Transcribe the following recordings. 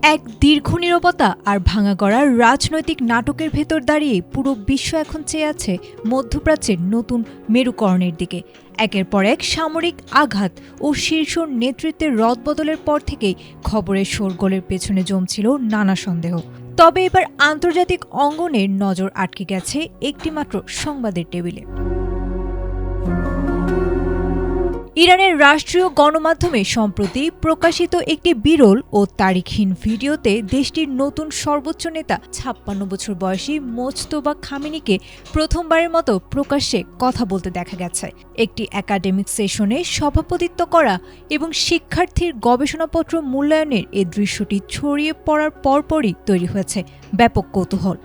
এক দীর্ঘ নীরবতা আর ভাঙা গড়ার রাজনৈতিক নাটকের ভেতর দাঁড়িয়ে পুরো বিশ্ব এখন চেয়ে আছে মধ্যপ্রাচ্যের নতুন মেরুকরণের দিকে। একের পর এক সামরিক আঘাত ও শীর্ষ নেতৃত্বের রদবদলের পর থেকেই খবরের শোরগোলের পেছনে জমছিল নানা সন্দেহ। তবে এবার আন্তর্জাতিক অঙ্গনের নজর আটকে গেছে একটিমাত্র সংবাদের টেবিলে। ইরানের রাষ্ট্রীয় গণমাধ্যমে সম্প্রতি প্রকাশিত একটি বিরল ও তারিখহীন ভিডিওতে দেশটির নতুন সর্বোচ্চ নেতা ৫৬ বছর বয়সী মোজতবা খামেনিকে প্রথমবারের মতো প্রকাশ্যে কথা বলতে দেখা গেছে। একটি একাডেমিক সেশনে সভাপতিত্ব করা এবং শিক্ষার্থীর গবেষণাপত্র মূল্যায়নের এই দৃশ্যটি ছড়িয়ে পড়ার পরপরই তৈরি হয়েছে ব্যাপক কৌতূহল।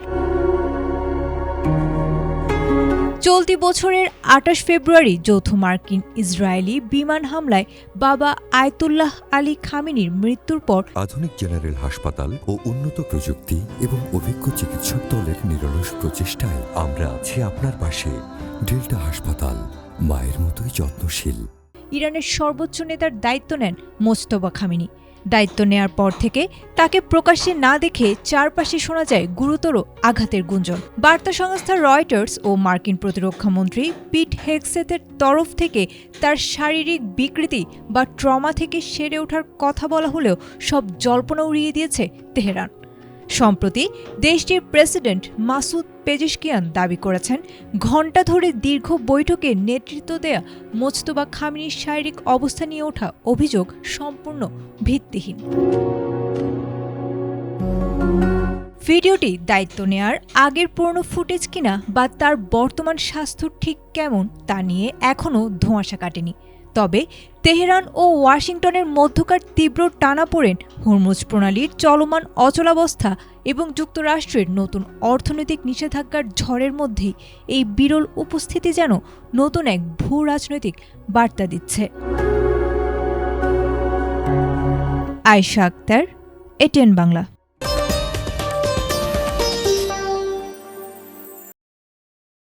চলতি বছরের ২৮ ফেব্রুয়ারি যৌথ মার্কিন ইসরায়েলি বিমান হামলায় বাবা আয়াতুল্লাহ আলী খামেনির মৃত্যুর পর আধুনিক জেনারেল হাসপাতাল ও উন্নত প্রযুক্তি এবং অভিজ্ঞ চিকিৎসক দলের নিরলস প্রচেষ্টায় আমরা আছি আপনার পাশে। ডেল্টা হাসপাতাল, মায়ের মতোই যত্নশীল। ইরানের সর্বোচ্চ নেতার দায়িত্ব নেন মোজতবা খামেনি। দায়িত্ব নেয়ার পর থেকে তাকে প্রকাশ্যে না দেখে চারপাশে শোনা যায় গুরুতর আঘাতের গুঞ্জন। বার্তা সংস্থা রয়টার্স ও মার্কিন প্রতিরক্ষামন্ত্রী পিট হেগসেথের তরফ থেকে তার শারীরিক বিকৃতি বা ট্রমা থেকে সেরে ওঠার কথা বলা হলেও সব জল্পনা উড়িয়ে দিয়েছে তেহরান। সম্প্রতি দেশটির প্রেসিডেন্ট মাসুদ পেজেশকিয়ান দাবি করেছেন, ঘণ্টা ধরে দীর্ঘ বৈঠকে নেতৃত্ব দেয়া মোজতবা খামেনির শারীরিক অবস্থা নিয়ে ওঠা অভিযোগ সম্পূর্ণ ভিত্তিহীন। ভিডিওটি দায়িত্ব নেয়ার আগের পুরনো ফুটেজ কিনা বা তার বর্তমান স্বাস্থ্য ঠিক কেমন তা নিয়ে এখনও ধোঁয়াশা কাটেনি। তবে তেহরান ও ওয়াশিংটনের মধ্যকার তীব্র টানাপোড়েন, হরমুজ প্রণালীর চলমান অচলাবস্থা এবং যুক্তরাষ্ট্রের নতুন অর্থনৈতিক নিষেধাজ্ঞার ঝড়ের মধ্যেই এই বিরল উপস্থিতি যেন নতুন এক ভূ রাজনৈতিক বার্তা দিচ্ছে। আয়েশা আক্তার, এটিএন বাংলা।